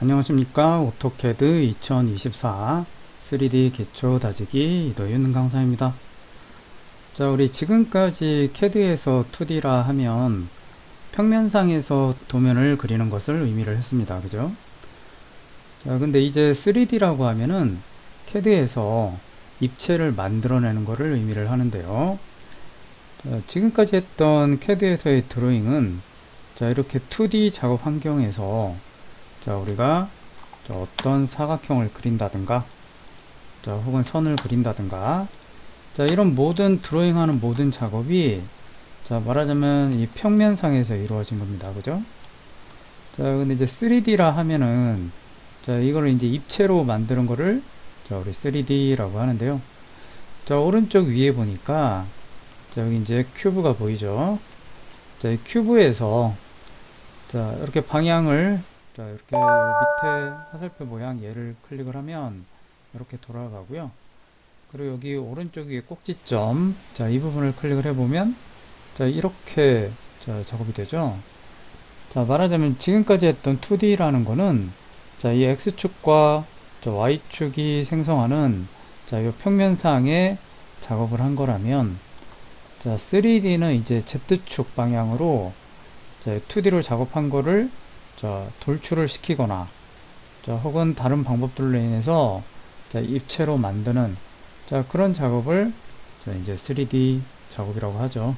안녕하십니까. 오토캐드 2024 3D 기초 다지기 이도윤 강사입니다. 자, 우리 지금까지 캐드에서 2D라 하면 평면상에서 도면을 그리는 것을 의미를 했습니다. 그죠? 자, 근데 이제 3D라고 하면은 캐드에서 입체를 만들어내는 것을 의미를 하는데요. 자, 지금까지 했던 캐드에서의 드로잉은 자, 이렇게 2D 작업 환경에서 자, 우리가 어떤 사각형을 그린다든가 자, 혹은 선을 그린다든가 자, 이런 모든 드로잉하는 모든 작업이 자, 말하자면 이 평면상에서 이루어진 겁니다. 그죠? 자, 근데 이제 3D라 하면은 자, 이거를 이제 입체로 만드는 거를 자, 우리 3D라고 하는데요. 자, 오른쪽 위에 보니까 자, 여기 이제 큐브가 보이죠? 자, 이 큐브에서 자, 이렇게 방향을 자, 이렇게 밑에 화살표 모양 얘를 클릭을 하면 이렇게 돌아가고요. 그리고 여기 오른쪽 위에 꼭지점 자, 이 부분을 클릭을 해보면 자, 이렇게 자, 작업이 되죠. 자, 말하자면 지금까지 했던 2D라는 거는 자, 이 X축과 자, Y축이 생성하는 자, 이 평면상에 작업을 한 거라면 자, 3D는 이제 Z축 방향으로 자, 2D로 작업한 거를 자, 돌출을 시키거나 자, 혹은 다른 방법들로 인해서 자, 입체로 만드는 자, 그런 작업을 자, 이제 3D 작업이라고 하죠.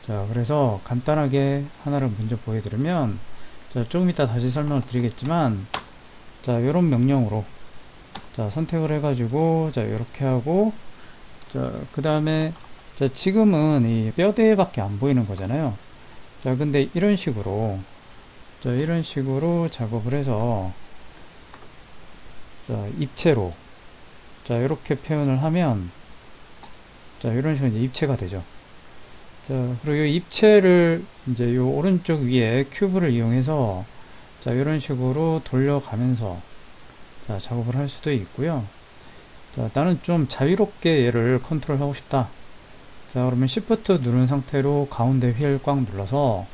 자, 그래서 간단하게 하나를 먼저 보여드리면 자, 조금 이따 다시 설명을 드리겠지만 자, 이런 명령으로 자, 선택을 해가지고 자, 이렇게 하고 자, 그 다음에 자, 지금은 이 뼈대밖에 안 보이는 거잖아요. 자, 근데 이런 식으로 자, 이런 식으로 작업을 해서 자, 입체로 자, 이렇게 표현을 하면 자, 이런 식으로 이제 입체가 되죠. 자, 그리고 이 입체를 이제 요 오른쪽 위에 큐브를 이용해서 자, 이런 식으로 돌려가면서 자, 작업을 할 수도 있고요. 자, 나는 좀 자유롭게 얘를 컨트롤하고 싶다. 자, 그러면 Shift 누른 상태로 가운데 휠 꽉 눌러서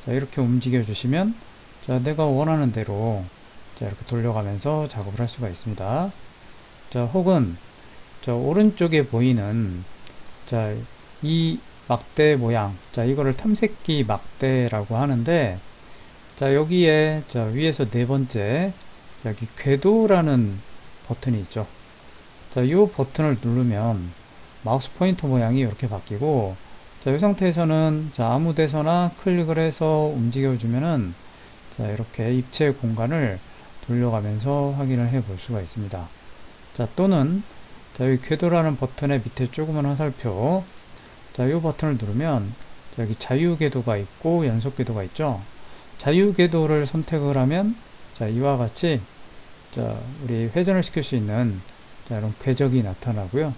자, 이렇게 움직여 주시면 자, 내가 원하는 대로 자, 이렇게 돌려가면서 작업을 할 수가 있습니다. 자, 혹은 자, 오른쪽에 보이는 자, 이 막대 모양 자, 이거를 탐색기 막대라고 하는데 자, 여기에 자, 위에서 네 번째 여기 궤도라는 버튼이 있죠. 자, 이 버튼을 누르면 마우스 포인터 모양이 이렇게 바뀌고 자, 이 상태에서는 자, 아무 데서나 클릭을 해서 움직여 주면은 자, 이렇게 입체 공간을 돌려가면서 확인을 해 볼 수가 있습니다. 자, 또는 자, 여기 궤도라는 버튼의 밑에 조그만 화살표 자, 이 버튼을 누르면 자, 여기 자유 궤도가 있고 연속 궤도가 있죠. 자유 궤도를 선택을 하면 자, 이와 같이 자, 우리 회전을 시킬 수 있는 자, 이런 궤적이 나타나고요.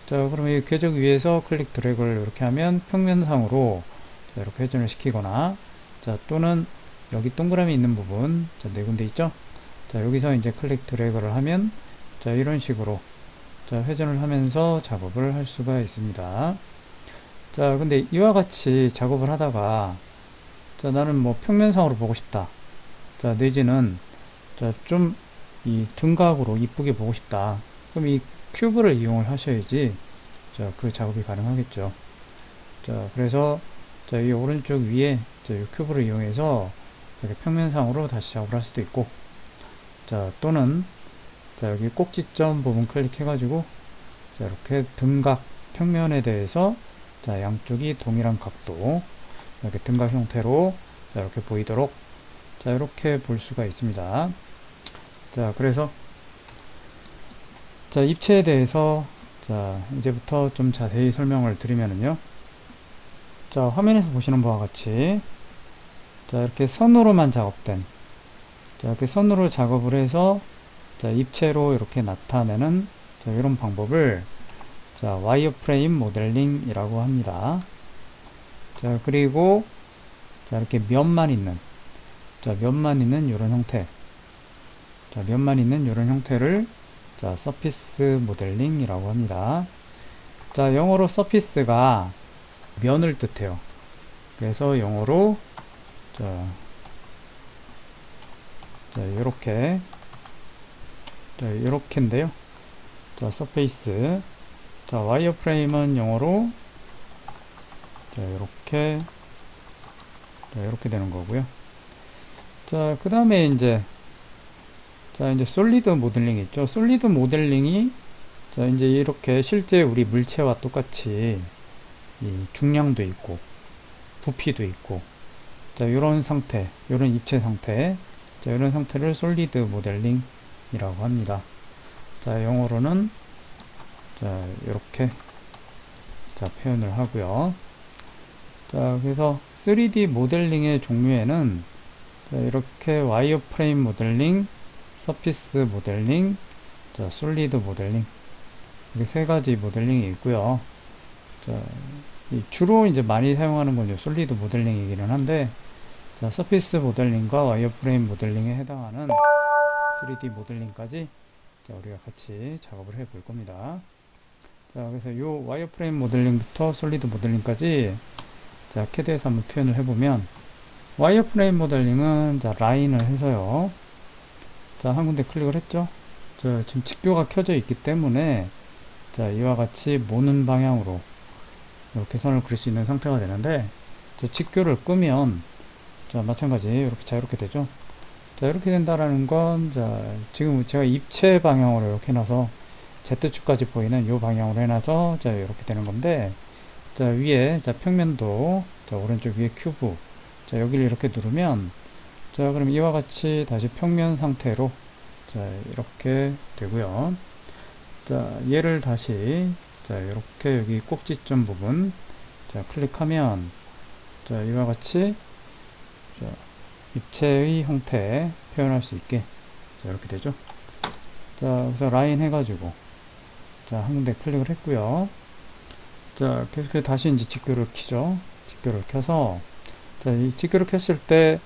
자, 그러면 이 궤적 위에서 클릭 드래그를 이렇게 하면 평면상으로 자, 이렇게 회전을 시키거나 자, 또는 여기 동그라미 있는 부분 자, 네 군데 있죠. 자, 여기서 이제 클릭 드래그를 하면 자, 이런 식으로 자, 회전을 하면서 작업을 할 수가 있습니다. 자, 근데 이와 같이 작업을 하다가 자, 나는 뭐 평면상으로 보고 싶다. 자, 내지는 자, 좀 이 등각으로 이쁘게 보고 싶다. 그럼 이 큐브를 이용을 하셔야지 자, 그 작업이 가능하겠죠. 자, 그래서 자, 이 오른쪽 위에 자, 이 큐브를 이용해서 이렇게 평면상으로 다시 작업을 할 수도 있고 자, 또는 자, 여기 꼭지점 부분 클릭해 가지고 자, 이렇게 등각 평면에 대해서 자, 양쪽이 동일한 각도 이렇게 등각 형태로 자, 이렇게 보이도록 자, 이렇게 볼 수가 있습니다. 자, 그래서 자, 입체에 대해서 자, 이제부터 좀 자세히 설명을 드리면은요. 자, 화면에서 보시는 바와 같이 자, 이렇게 선으로만 작업된 자, 이렇게 선으로 작업을 해서 자, 입체로 이렇게 나타내는 자, 이런 방법을 자, 와이어프레임 모델링이라고 합니다. 자, 그리고 자, 이렇게 면만 있는 자, 면만 있는 이런 형태 자, 면만 있는 이런 형태를 자, 서피스 모델링이라고 합니다. 자, 영어로 서피스가 면을 뜻해요. 그래서 영어로 자, 자, 요렇게. 자, 요렇게인데요. 자, 서페이스. 자, 와이어프레임은 영어로 자, 요렇게. 자, 요렇게 되는 거고요. 자, 그 다음에 이제 솔리드 모델링 있죠. 솔리드 모델링이 자, 이제 이렇게 실제 우리 물체와 똑같이 이 중량도 있고 부피도 있고 자, 요런 상태, 요런 입체 상태, 자, 요런 상태를 솔리드 모델링이라고 합니다. 자, 영어로는 자, 요렇게 자, 표현을 하고요. 자, 그래서 3D 모델링의 종류에는 자, 이렇게 와이어프레임 모델링, 서피스 모델링, 자, 솔리드 모델링 이렇게 세 가지 모델링이 있고요. 자, 주로 이제 많이 사용하는 건 솔리드 모델링이기는 한데, 자, 서피스 모델링과 와이어프레임 모델링에 해당하는 3D 모델링까지 자, 우리가 같이 작업을 해 볼 겁니다. 자, 그래서 요 와이어프레임 모델링부터 솔리드 모델링까지 자, 캐드에서 한번 표현을 해보면, 와이어프레임 모델링은 자, 라인을 해서요. 자, 한 군데 클릭을 했죠. 자, 지금 직교가 켜져 있기 때문에 자, 이와 같이 모는 방향으로 이렇게 선을 그릴 수 있는 상태가 되는데, 자, 직교를 끄면 자, 마찬가지 이렇게 자유롭게 되죠. 자, 이렇게 된다라는 건 자, 지금 제가 입체 방향으로 이렇게 해놔서 Z축까지 보이는 이 방향으로 해놔서 자, 이렇게 되는 건데, 자, 위에 자, 평면도 자, 오른쪽 위에 큐브 자, 여기를 이렇게 누르면 자, 그럼 이와 같이 다시 평면 상태로 자, 이렇게 되고요. 자, 얘를 다시 자, 이렇게 여기 꼭지점 부분 자, 클릭하면 자, 이와 같이 자, 입체의 형태 표현할 수 있게 자, 이렇게 되죠. 자, 그래서 라인 해가지고 자, 한 군데 클릭을 했고요. 자, 계속해서 다시 이제 직교를 켜죠. 직교를 켜서 자, 이 직교를 켰을 때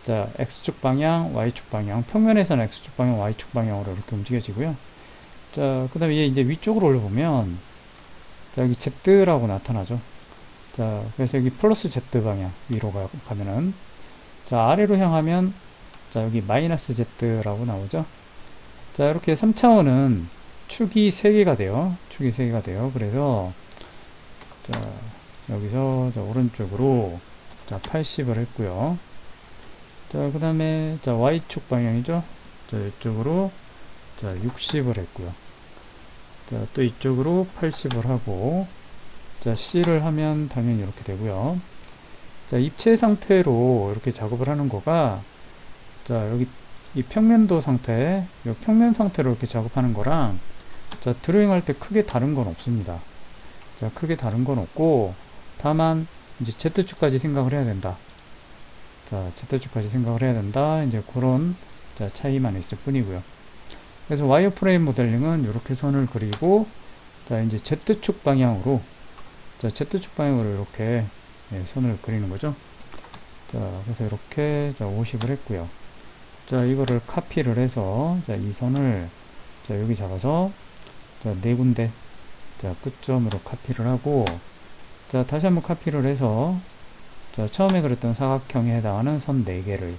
자, X축 방향, Y축 방향, 평면에서는 X축 방향, Y축 방향으로 이렇게 움직여지고요. 자, 그 다음에 얘 이제 위쪽으로 올려보면 자, 여기 Z라고 나타나죠. 자, 그래서 여기 플러스 Z 방향 위로 가면은 자, 아래로 향하면 자, 여기 마이너스 Z라고 나오죠. 자, 이렇게 3차원은 축이 3개가 돼요. 축이 3개가 돼요. 그래서 자, 여기서 자, 오른쪽으로 자, 80을 했고요. 자, 그 다음에 자, Y축 방향이죠. 자, 이쪽으로 자, 60을 했고요. 자, 또 이쪽으로 80을 하고 자, C를 하면 당연히 이렇게 되고요. 자, 입체 상태로 이렇게 작업을 하는 거가 자, 여기 이 평면도 상태, 이 평면 상태로 이렇게 작업하는 거랑 자, 드로잉 할 때 크게 다른 건 없습니다. 자, 크게 다른 건 없고 다만 이제 Z축까지 생각을 해야 된다. 자, Z축까지 생각을 해야 된다. 이제 그런 자, 차이만 있을 뿐이고요. 그래서 와이어프레임 모델링은 이렇게 선을 그리고 자, 이제 Z축 방향으로 자, Z축 방향으로 이렇게 예, 선을 그리는 거죠. 자, 그래서 이렇게 자, 50을 했고요. 자, 이거를 카피를 해서 자, 이 선을 자, 여기 잡아서 자, 네 군데 자, 끝점으로 카피를 하고 자, 다시 한번 카피를 해서 자, 처음에 그렸던 사각형에 해당하는 선 4개를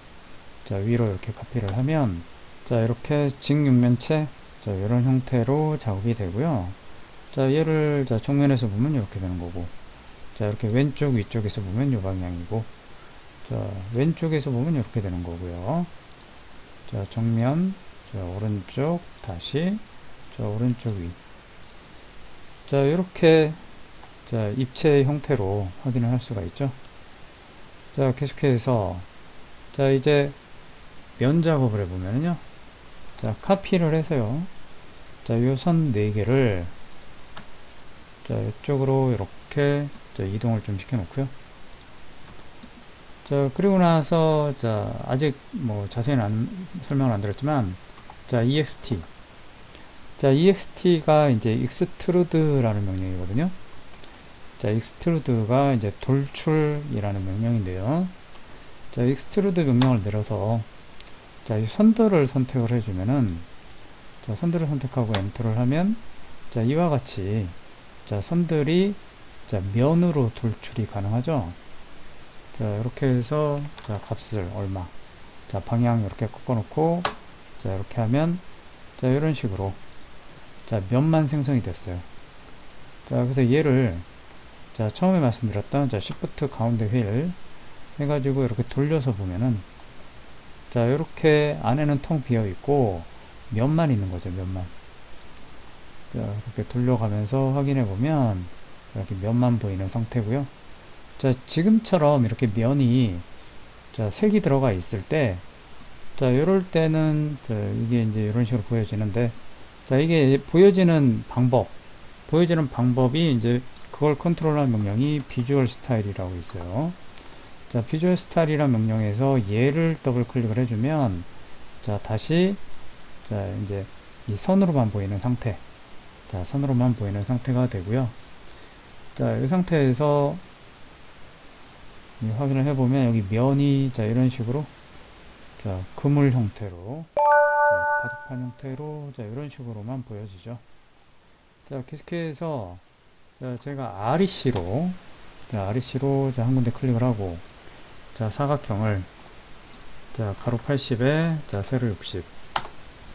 자, 위로 이렇게 카피를 하면 자, 이렇게 직육면체 자, 이런 형태로 작업이 되고요. 자, 얘를 자, 정면에서 보면 이렇게 되는 거고 자, 이렇게 왼쪽 위쪽에서 보면 이 방향이고 자, 왼쪽에서 보면 이렇게 되는 거고요. 자, 정면 자, 오른쪽 다시 자, 오른쪽 위 자, 이렇게 자, 입체 형태로 확인을 할 수가 있죠. 자, 계속해서 자, 이제 면 작업을 해보면요. 자, 카피를 해서요. 자, 요 선 4개를 자, 이쪽으로 이렇게 자, 이동을 좀 시켜 놓고요. 자, 그리고 나서 자, 아직 뭐 자세히는 설명을 안 드렸지만 자, ext 자, ext가 이제 extrude라는 명령이거든요. 자, extrude가 이제 돌출이라는 명령인데요. 자, extrude 명령을 내려서 자, 이 선들을 선택을 해주면은 자, 선들을 선택하고 엔터를 하면 자, 이와 같이 자, 선들이 자, 면으로 돌출이 가능하죠. 자, 이렇게 해서 자, 값을 얼마 자, 방향 이렇게 꺾어 놓고, 자, 이렇게 하면, 자, 이런 식으로, 자, 면만 생성이 됐어요. 자, 그래서 얘를, 자, 처음에 말씀드렸던, 자, Shift 가운데 휠 해가지고 이렇게 돌려서 보면은, 자, 이렇게 안에는 텅 비어 있고, 면만 있는 거죠, 면만. 자, 이렇게 돌려가면서 확인해 보면, 이렇게 면만 보이는 상태고요. 자, 지금처럼 이렇게 면이, 자, 색이 들어가 있을 때, 자, 이럴 때는, 자, 이게 이제 이런 식으로 보여지는데, 자, 이게 보여지는 방법이 이제 그걸 컨트롤하는 명령이 비주얼 스타일이라고 있어요. 자, 비주얼 스타일이라는 명령에서 얘를 더블 클릭을 해주면, 자, 다시, 자, 이제 이 선으로만 보이는 상태. 자, 선으로만 보이는 상태가 되고요. 자, 이 상태에서 확인을 해보면 여기 면이, 자, 이런 식으로, 자, 그물 형태로, 자, 바둑판 형태로, 자, 이런 식으로만 보여지죠. 자, 계속해서, 자, 제가 REC로, 자, REC로, 자, 한 군데 클릭을 하고, 자, 사각형을, 자, 가로 80에, 자, 세로 60.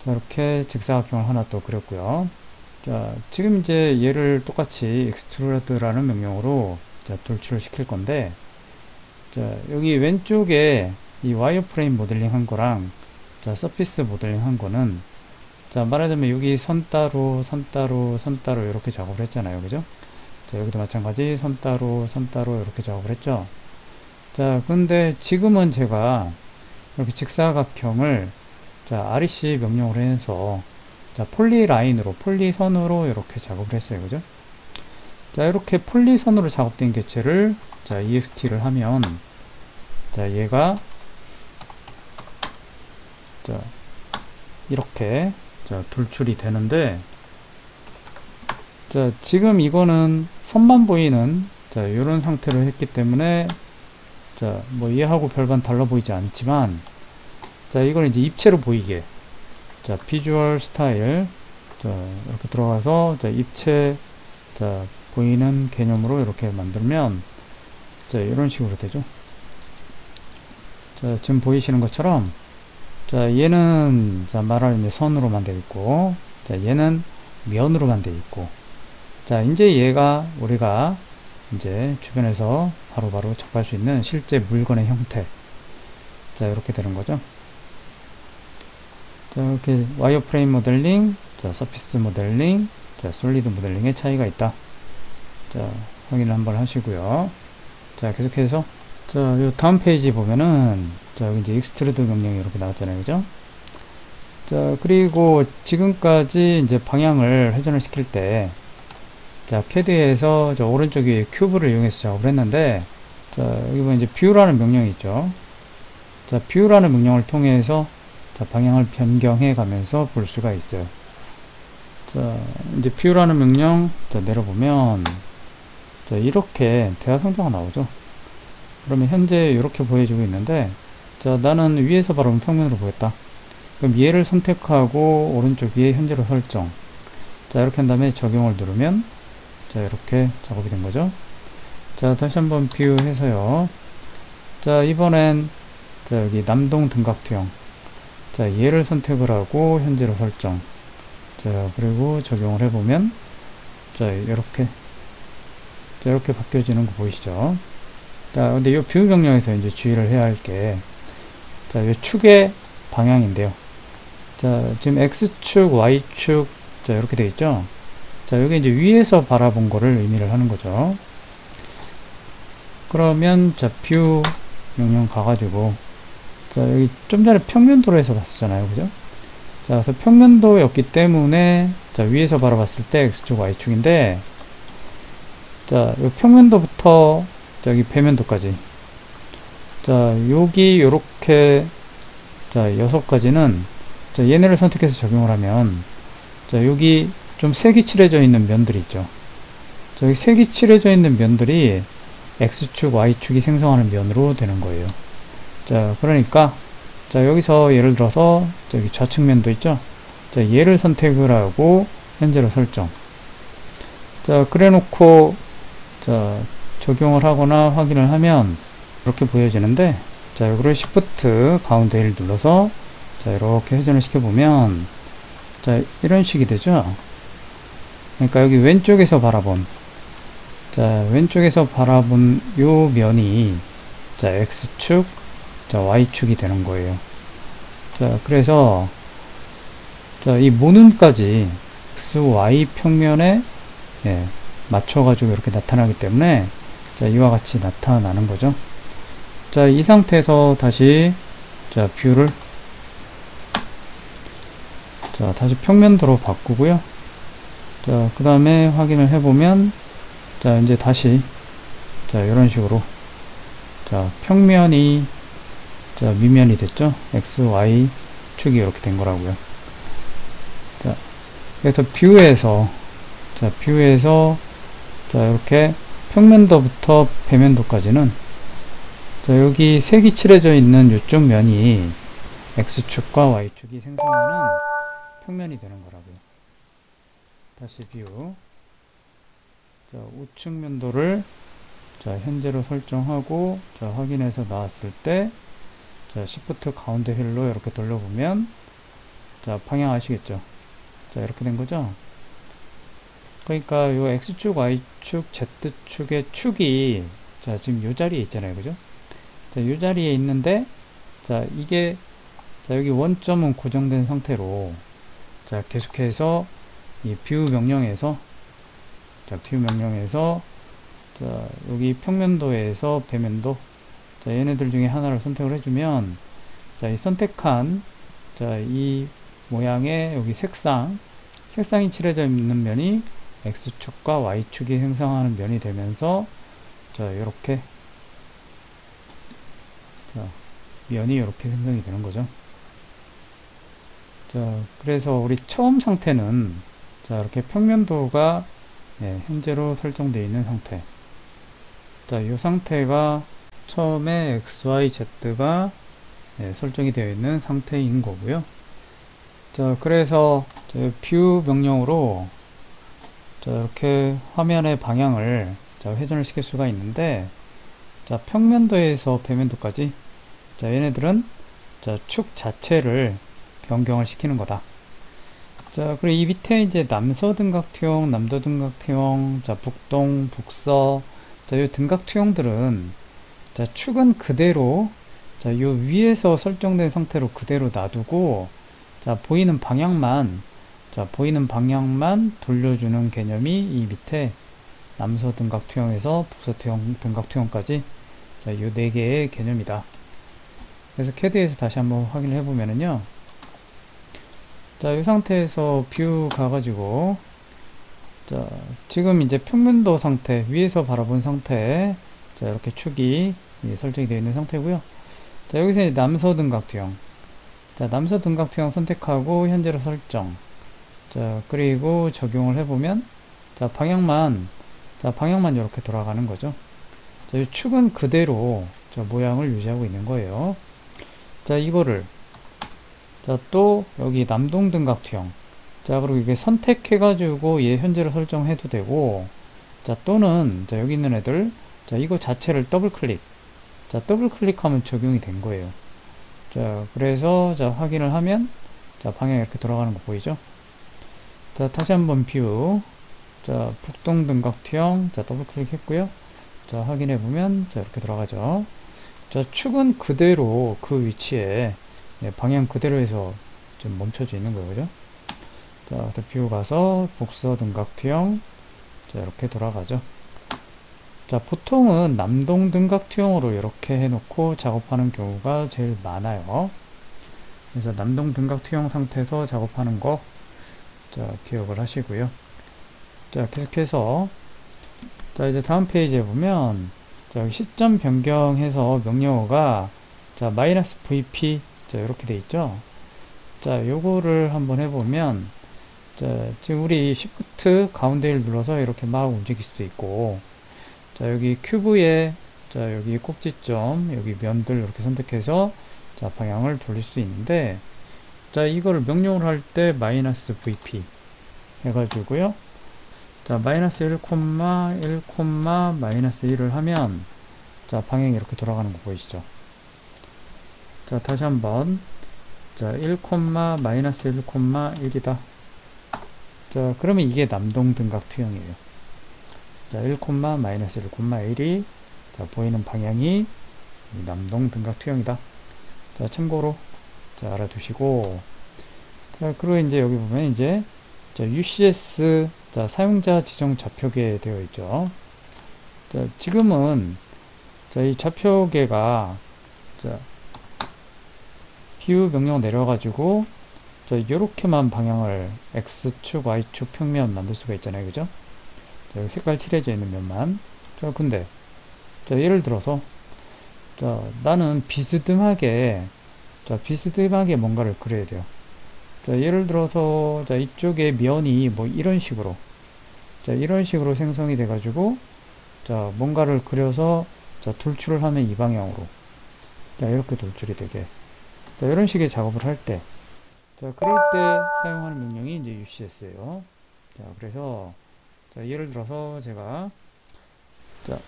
자, 이렇게 직사각형을 하나 또 그렸고요. 자, 지금 이제 얘를 똑같이 extrude라는 명령으로, 자, 돌출을 시킬 건데, 자, 여기 왼쪽에 이 와이어프레임 모델링 한 거랑, 자, 서피스 모델링 한 거는, 자, 말하자면 여기 선 따로, 선 따로, 선 따로 이렇게 작업을 했잖아요. 그죠? 자, 여기도 마찬가지 선 따로, 선 따로 이렇게 작업을 했죠. 자, 근데 지금은 제가 이렇게 직사각형을, 자, REC 명령으로 해서, 자, 폴리라인으로, 폴리선으로 이렇게 작업을 했어요. 그죠? 자, 이렇게 폴리선으로 작업된 객체를, 자, EXT를 하면, 자, 얘가, 자, 이렇게, 자, 돌출이 되는데, 자, 지금 이거는 선만 보이는, 자, 이런 상태로 했기 때문에, 자, 뭐 얘하고 별반 달라 보이지 않지만, 자, 이걸 이제 입체로 보이게, 자, 비주얼 스타일, 자, 이렇게 들어가서, 자, 입체, 자, 보이는 개념으로 이렇게 만들면, 자, 이런 식으로 되죠. 자, 지금 보이시는 것처럼, 자, 얘는, 자, 말하자면 선으로만 되어 있고, 자, 얘는 면으로만 되어 있고, 자, 이제 얘가 우리가 이제 주변에서 바로바로 접할 수 있는 실제 물건의 형태. 자, 이렇게 되는 거죠. 자, 이렇게 와이어프레임 모델링, 자, 서피스 모델링, 자, 솔리드 모델링의 차이가 있다. 자, 확인을 한번 하시고요. 자, 계속해서, 자, 요 다음 페이지 보면은, 자, 여기 이제 익스트루드 명령이 이렇게 나왔잖아요. 그죠? 자, 그리고 지금까지 이제 방향을 회전을 시킬 때, 자, 캐드에서 저 오른쪽 위에 큐브를 이용해서 작업을 했는데, 자, 여기 보면 이제 뷰라는 명령이 있죠. 자, 뷰라는 명령을 통해서, 자, 방향을 변경해 가면서 볼 수가 있어요. 자, 이제 뷰라는 명령, 자, 내려보면, 자, 이렇게 대화 상자가 나오죠. 그러면 현재 이렇게 보여주고 있는데, 자, 나는 위에서 바라보면 평면으로 보였다. 그럼 얘를 선택하고 오른쪽 위에 현재로 설정. 자, 이렇게 한 다음에 적용을 누르면, 자, 이렇게 작업이 된 거죠. 자, 다시 한번 뷰 해서요. 자, 이번엔, 자, 여기 남동 등각투형. 자, 얘를 선택을 하고 현재로 설정. 자, 그리고 적용을 해보면, 자, 이렇게, 자, 이렇게 바뀌어지는 거 보이시죠? 자, 근데 이 뷰 명령에서 이제 주의를 해야 할 게, 자, 이 축의 방향인데요. 자, 지금 X축, Y축, 자, 이렇게 되어 있죠? 자, 여기 이제 위에서 바라본 거를 의미를 하는 거죠. 그러면, 자, 뷰 명령 가가지고, 자, 여기 좀 전에 평면도로 해서 봤었잖아요. 그죠? 자, 그래서 평면도였기 때문에, 자, 위에서 바라봤을 때 X축, Y축인데, 자, 요 평면도부터, 여기 배면도까지. 자, 여기 요렇게, 자, 6가지는, 자, 얘네를 선택해서 적용을 하면, 자, 여기 좀 색이 칠해져 있는 면들이 있죠. 자, 여기 색이 칠해져 있는 면들이 X축, Y축이 생성하는 면으로 되는 거예요. 자, 그러니까, 자, 여기서 예를 들어서, 저기 좌측면도 있죠? 자, 얘를 선택을 하고, 현재로 설정. 자, 그래 놓고, 자, 적용을 하거나 확인을 하면, 이렇게 보여지는데, 자, 이거를 Shift 가운데 1 눌러서 자, 이렇게 회전을 시켜보면 자, 이런 식이 되죠. 그러니까 여기 왼쪽에서 바라본 자, 왼쪽에서 바라본 요 면이 자, X축, 자, Y축이 되는 거예요. 자, 그래서 자, 이 모눈까지 X, Y 평면에 예, 맞춰가지고 이렇게 나타나기 때문에 자, 이와 같이 나타나는 거죠. 자, 이 상태에서 다시 자, 뷰를 자, 다시 평면도로 바꾸고요. 자, 그 다음에 확인을 해보면 자, 이제 다시 자, 이런 식으로 자, 평면이 자, 미면이 됐죠. X, Y 축이 이렇게 된 거라고요. 자, 그래서 뷰에서 자, 뷰에서 자, 이렇게 평면도부터 배면도까지는 자, 여기 색이 칠해져 있는 이쪽 면이 X축과 Y축이 생성하는 평면이 되는 거라고요. 다시 뷰. 자, 우측 면도를 자, 현재로 설정하고 자, 확인해서 나왔을 때 자, Shift 가운데 휠로 이렇게 돌려보면 자, 방향 아시겠죠? 자, 이렇게 된 거죠? 그러니까 요 X축, Y축, Z축의 축이 자, 지금 요 자리에 있잖아요. 그죠? 자, 요 자리에 있는데 자, 이게 자, 여기 원점은 고정된 상태로 자, 계속해서 이 뷰 명령에서 자, 뷰 명령에서 자, 여기 평면도에서 배면도 자, 얘네들 중에 하나를 선택을 해주면 자, 이 선택한 자, 이 모양의 여기 색상이 칠해져 있는 면이 X축과 Y축이 생성하는 면이 되면서 자, 요렇게 자, 면이 이렇게 생성이 되는 거죠. 자, 그래서 우리 처음 상태는 자, 이렇게 평면도가 예, 현재로 설정되어 있는 상태. 자, 이 상태가 처음에 X, Y, Z가 예, 설정이 되어 있는 상태인 거고요. 자, 그래서 뷰 명령으로 자, 이렇게 화면의 방향을 자, 회전을 시킬 수가 있는데 자, 평면도에서 배면도까지 자, 얘네들은 자, 축 자체를 변경을 시키는 거다. 자, 그리고 이 밑에 이제 남서등각투영, 남도등각투영, 자, 북동, 북서, 자, 요 등각투영들은 자, 축은 그대로 자, 요 위에서 설정된 상태로 그대로 놔두고 자, 보이는 방향만 돌려주는 개념이 이 밑에 남서등각투영에서 북서투영, 등각투영까지 자, 요 네 개의 개념이다. 그래서 캐드에서 다시 한번 확인을 해보면은요. 자, 이 상태에서 뷰 가가지고 자, 지금 이제 평면도 상태, 위에서 바라본 상태 자, 이렇게 축이 설정이 되어 있는 상태고요. 자, 여기서 이제 남서등각투영 자, 남서등각투영 선택하고 현재로 설정 자, 그리고 적용을 해보면 자, 방향만 이렇게 돌아가는 거죠. 자, 이 축은 그대로 자, 모양을 유지하고 있는 거예요. 자, 이거를 자, 또 여기 남동등각투영 자, 그리고 이게 선택해가지고 얘 현재를 설정해도 되고 자, 또는 자, 여기 있는 애들 자, 이거 자체를 더블클릭 자, 더블클릭하면 적용이 된 거예요. 자, 그래서 자, 확인을 하면 자, 방향이 이렇게 돌아가는 거 보이죠? 자, 다시 한번 뷰 자, 북동등각투영 자, 더블클릭 했고요. 자, 확인해 보면 자, 이렇게 돌아가죠. 자, 축은 그대로 그 위치에 예, 방향 그대로 해서 좀 멈춰져 있는 거예요. 그죠? 자, 뷰 가서 북서 등각투영 자, 이렇게 돌아가죠. 자, 보통은 남동 등각투영으로 이렇게 해놓고 작업하는 경우가 제일 많아요. 그래서 남동 등각투영 상태에서 작업하는 거 자, 기억을 하시고요. 자, 계속해서 자, 이제 다음 페이지에 보면 자, 시점 변경해서 명령어가 자, -VP 자, 이렇게 돼 있죠. 자, 요거를 한번 해보면 자, 지금 우리 Shift 가운데 1 눌러서 이렇게 막 움직일 수도 있고 자, 여기 큐브에 자, 여기 꼭지점 여기 면들 이렇게 선택해서 자, 방향을 돌릴 수도 있는데 자, 이거를 명령을 할 때 -VP 해가지고요. 자, -1, 1, -1을 하면 자, 방향이 이렇게 돌아가는 거 보이시죠? 자, 다시 한번. 자, 1, 마이너스 1, 1이다. 자, 그러면 이게 남동등각 투영이에요. 자, 1, 마이너스 1, 1이 자, 보이는 방향이 남동등각 투영이다. 자, 참고로 자, 알아두시고, 자, 그리고 이제 여기 보면 이제 자, UCS 자, 사용자 지정 좌표계 되어 있죠. 자, 지금은 자, 이 좌표계가 자, view 명령 내려가지고 자, 요렇게만 방향을 X축, Y축 평면 만들 수가 있잖아요. 그죠? 자, 여기 색깔 칠해져 있는 면만. 자, 근데 자, 예를 들어서 자, 나는 비스듬하게 뭔가를 그려야 돼요. 자, 예를 들어서 자, 이쪽에 면이 뭐 이런 식으로 자, 이런 식으로 생성이 돼 가지고 자, 뭔가를 그려서 자, 돌출을 하면 이 방향으로 자, 이렇게 돌출이 되게 자, 이런 식의 작업을 할 때 자, 그럴 때 사용하는 명령이 이제 UCS예요. 자, 그래서 자, 예를 들어서 제가 자,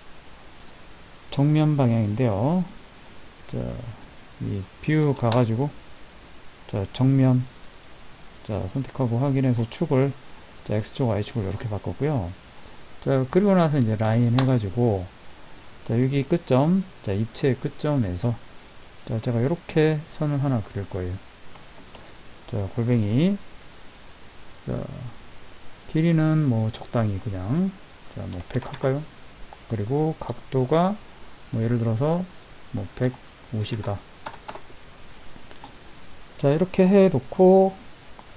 정면 방향인데요. 자, 이 뷰 가가지고 자, 정면 자, 선택하고 확인해서 축을 자, X축, Y축을 이렇게 바꿨고요. 자, 그리고 나서 이제 라인 해가지고 자, 여기 끝점, 자, 입체 끝점에서 자, 제가 이렇게 선을 하나 그릴 거예요. 자, 골뱅이 자, 길이는 뭐 적당히 그냥 자, 뭐 100 할까요? 그리고 각도가 뭐 예를 들어서 뭐 150이다. 자, 이렇게 해 놓고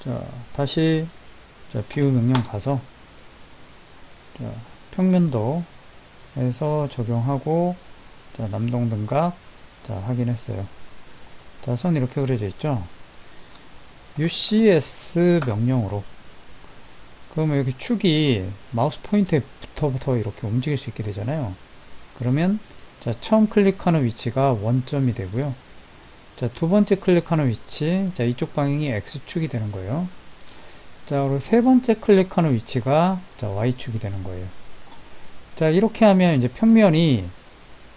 자, 다시 자, 뷰 명령 가서 자, 평면도 에서 적용하고 자, 남동등각 자, 확인했어요. 자, 선 이렇게 그려져 있죠? UCS 명령으로 그러면 여기 축이 마우스 포인터부터 이렇게 움직일 수 있게 되잖아요. 그러면 자, 처음 클릭하는 위치가 원점이 되고요. 자, 두 번째 클릭하는 위치 자, 이쪽 방향이 X축이 되는 거예요. 자, 그리고 세 번째 클릭하는 위치가 자, Y축이 되는 거예요. 자, 이렇게 하면 이제 평면이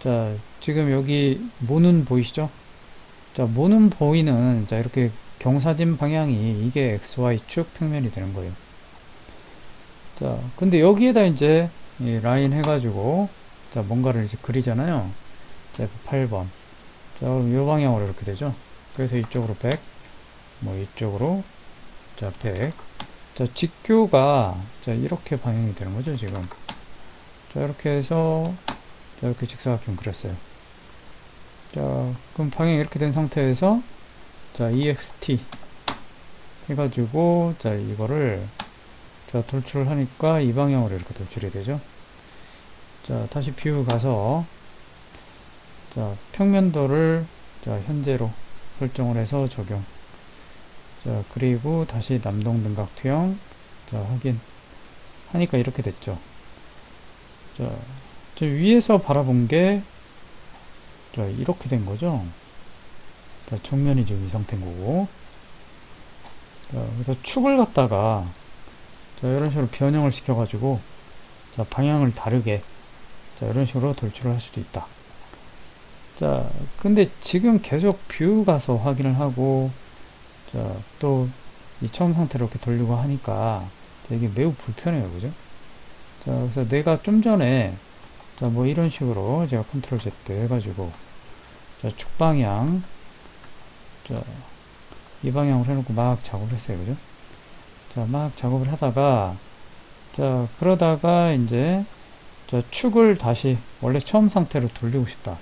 자, 지금 여기 모눈 보이시죠? 자, 모눈 보이는 자, 이렇게 경사진 방향이 이게 XY축 평면이 되는 거예요. 자, 근데 여기에다 이제 이 라인 해가지고 자, 뭔가를 이제 그리잖아요. 자, 8번. 자, 그럼 이 방향으로 이렇게 되죠. 그래서 이쪽으로 100, 뭐 이쪽으로 자, 100. 자, 직교가 자, 이렇게 방향이 되는 거죠, 지금. 자, 이렇게 해서 자, 이렇게 직사각형 그렸어요. 자, 그럼 방향이 이렇게 된 상태에서 자, EXT 해가지고 자, 이거를 자, 돌출을 하니까 이 방향으로 이렇게 돌출이 되죠. 자, 다시 뷰 가서 자, 평면도를 자, 현재로 설정을 해서 적용. 자, 그리고 다시 남동등각 투영 자, 확인 하니까 이렇게 됐죠. 자, 저 위에서 바라본 게 자, 이렇게 된 거죠. 자, 정면이 지금 이 상태인 거고. 자, 그래서 축을 갖다가 자, 이런 식으로 변형을 시켜가지고 자, 방향을 다르게 자, 이런 식으로 돌출을 할 수도 있다. 자, 근데 지금 계속 뷰 가서 확인을 하고 자, 또 이 처음 상태로 이렇게 돌리고 하니까 자, 이게 매우 불편해요. 그죠? 자, 그래서 내가 좀 전에 자, 뭐 이런 식으로 제가 컨트롤 Z 해가지고 자, 축 방향 자, 이 방향으로 해놓고 막 작업을 했어요. 그죠? 자, 막 작업을 하다가 자, 그러다가 이제 자, 축을 다시 원래 처음 상태로 돌리고 싶다.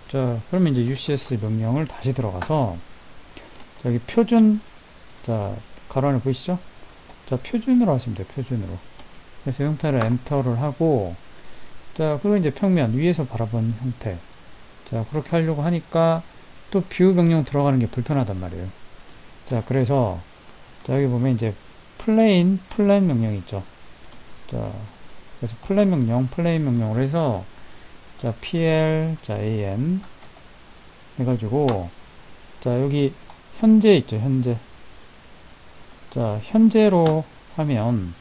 자, 그러면 이제 UCS 명령을 다시 들어가서 여기 표준 자, 가로 안에 보이시죠? 자, 표준으로 하시면 돼요. 표준으로. 그래서 형태를 엔터를 하고 자, 그리고 이제 평면 위에서 바라본 형태 자, 그렇게 하려고 하니까 또 뷰 명령 들어가는 게 불편하단 말이에요. 자, 그래서 자, 여기 보면 이제 플레인 명령이 있죠. 자, 그래서 플레인 명령으로 해서 자, pl 자, an 해가지고 자, 여기 현재 있죠. 현재. 자, 현재로 하면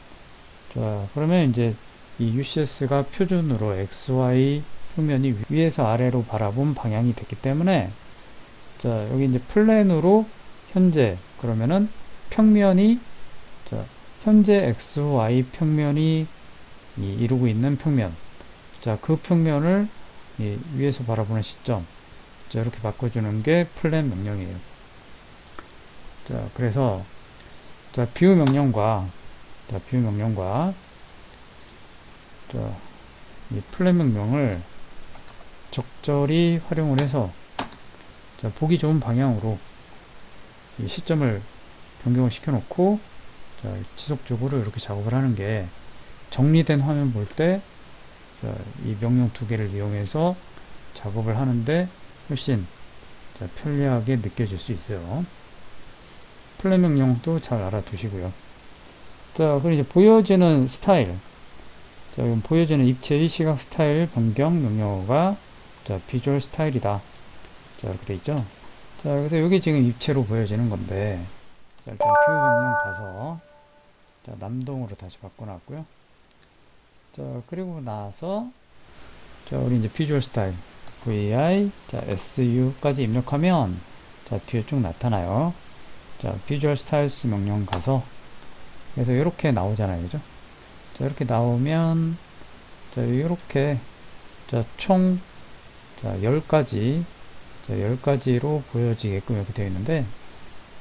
자, 그러면 이제 이 UCS가 표준으로 XY 평면이 위에서 아래로 바라본 방향이 됐기 때문에 자, 여기 이제 플랜으로 현재, 그러면은 평면이, 자, 현재 XY 평면이 이루고 있는 평면. 자, 그 평면을 위에서 바라보는 시점. 자, 이렇게 바꿔주는 게 플랜 명령이에요. 자, 그래서, 자, 뷰 명령과, 자, 이 플랜 명령을 적절히 활용을 해서, 자, 보기 좋은 방향으로 이 시점을 변경을 시켜놓고, 자, 지속적으로 이렇게 작업을 하는 게 정리된 화면 볼 때, 자, 이 명령 두 개를 이용해서 작업을 하는데 훨씬, 자, 편리하게 느껴질 수 있어요. 플랜 명령도 잘 알아두시고요. 자, 그리고 이제 보여지는 스타일. 자, 보여지는 입체의 시각 스타일 변경 명령어가, 자, 비주얼 스타일이다. 자, 이렇게 돼 있죠. 자, 그래서 여기 지금 입체로 보여지는 건데, 자, 일단 뷰 명령 가서, 자, 남동으로 다시 바꿔놨고요. 자, 그리고 나서, 자, 우리 이제 비주얼 스타일 vi, 자, su까지 입력하면, 자, 뒤에 쭉 나타나요. 자, 비주얼 스타일스 명령 가서, 그래서 이렇게 나오잖아요, 그죠? 자, 이렇게 나오면, 자, 이렇게, 자, 총, 자, 10가지, 자, 10가지로 보여지게끔 이렇게 되어 있는데,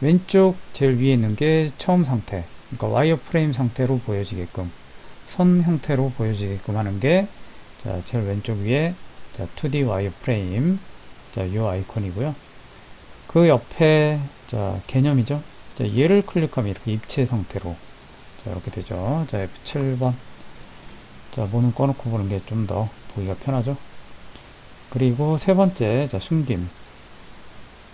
왼쪽 제일 위에 있는 게 처음 상태, 그러니까 와이어프레임 상태로 보여지게끔, 선 형태로 보여지게끔 하는 게, 자, 제일 왼쪽 위에, 자, 2D 와이어프레임, 자, 이 아이콘이고요. 그 옆에, 자, 개념이죠. 자, 얘를 클릭하면 이렇게 입체 상태로, 자, 이렇게 되죠. 자, F7번. 자, 문은 꺼놓고 보는 게 좀 더 보기가 편하죠. 그리고 세 번째, 자, 숨김.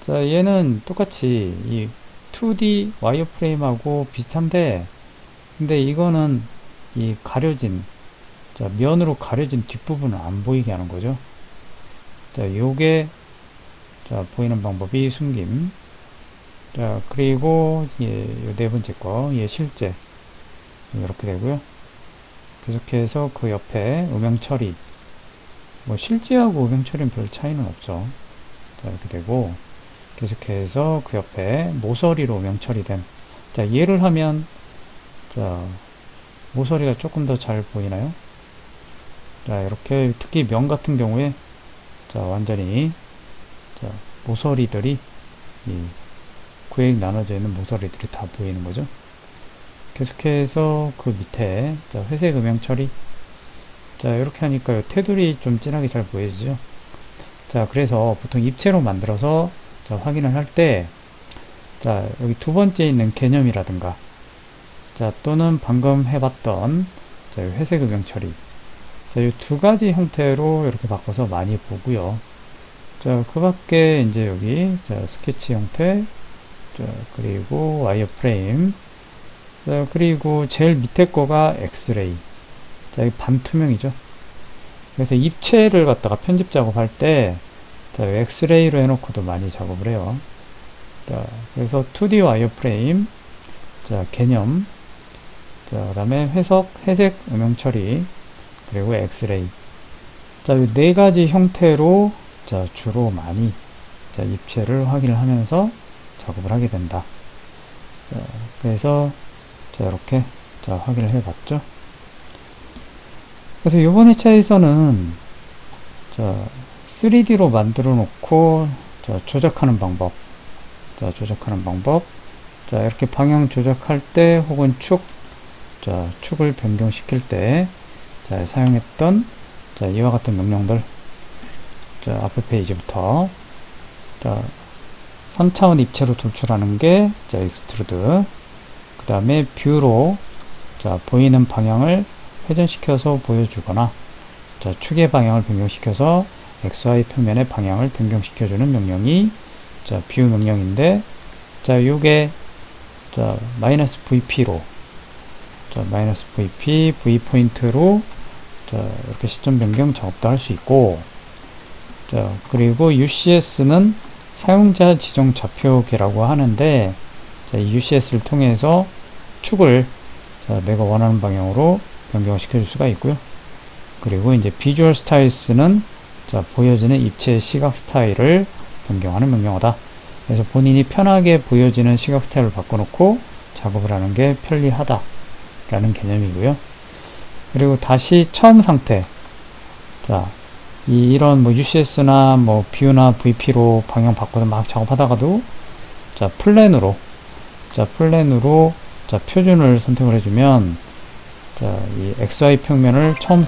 자, 얘는 똑같이 이 2D 와이어프레임하고 비슷한데, 근데 이거는 이 가려진, 자, 면으로 가려진 뒷부분을 안 보이게 하는 거죠. 자, 요게, 자, 보이는 방법이 숨김. 자, 그리고 예, 요 네 번째 거, 예, 실제. 이렇게 되고요. 계속해서 그 옆에 음영 처리. 뭐 실제하고 음영 처리는 별 차이는 없죠. 자, 이렇게 되고, 계속해서 그 옆에 모서리로 음영 처리된. 자, 얘를 하면, 자, 모서리가 조금 더 잘 보이나요? 자, 이렇게 특히 면 같은 경우에, 자, 완전히, 자, 모서리들이 이 구획 나눠져 있는 모서리들이 다 보이는 거죠. 계속해서 그 밑에, 자, 회색 음영 처리. 자, 이렇게 하니까 테두리 좀 진하게 잘 보여지죠. 자, 그래서 보통 입체로 만들어서, 자, 확인을 할 때, 자, 여기 두 번째 있는 개념이라든가, 자, 또는 방금 해봤던, 자, 회색 음영 처리. 자, 이 두 가지 형태로 이렇게 바꿔서 많이 보고요. 자, 그 밖에 이제 여기, 자, 스케치 형태, 자, 그리고 와이어프레임, 자, 그리고 제일 밑에 거가 엑스레이. 자, 이 반투명이죠. 그래서 입체를 갖다가 편집 작업할 때, 자, 엑스레이로 해놓고도 많이 작업을 해요. 자, 그래서 2D 와이어프레임, 자, 개념, 자, 그 다음에 회색 음영 처리, 그리고 엑스레이. 자, 이 네 가지 형태로, 자, 주로 많이, 자, 입체를 확인을 하면서 작업을 하게 된다. 자, 그래서, 자, 이렇게, 자, 확인을 해 봤죠. 그래서 이번 회차에서는, 자, 3D로 만들어 놓고, 자, 조작하는 방법. 자, 조작하는 방법. 자, 이렇게 방향 조작할 때, 혹은 자, 축을 변경시킬 때, 자, 사용했던, 자, 이와 같은 명령들. 자, 앞에 페이지부터, 자, 3차원 입체로 돌출하는 게, 자, 익스트루드. 그 다음에 뷰로, 자, 보이는 방향을 회전시켜서 보여주거나, 자, 축의 방향을 변경시켜서 XY 평면의 방향을 변경시켜주는 명령이, 자, 뷰 명령인데, 자, 요게, 자, -VP로, 자, -VP, V 포인트로, 자, 이렇게 시점 변경 작업도 할 수 있고, 자, 그리고 UCS는 사용자 지정 좌표계라고 하는데, 자, 이 UCS를 통해서 축을, 자, 내가 원하는 방향으로 변경을 시켜줄 수가 있고요. 그리고 이제 비주얼 스타일스는, 자, 보여지는 입체 시각 스타일을 변경하는 명령어다. 그래서 본인이 편하게 보여지는 시각 스타일을 바꿔놓고 작업을 하는 게 편리하다 라는 개념이고요. 그리고 다시 처음 상태. 자, 이런 뭐 UCS나 뭐 뷰나 VP로 방향 바꿔서 막 작업하다가도 자, 플랜으로 자, 표준을 선택을 해주면 자, 이 XY 평면을 처음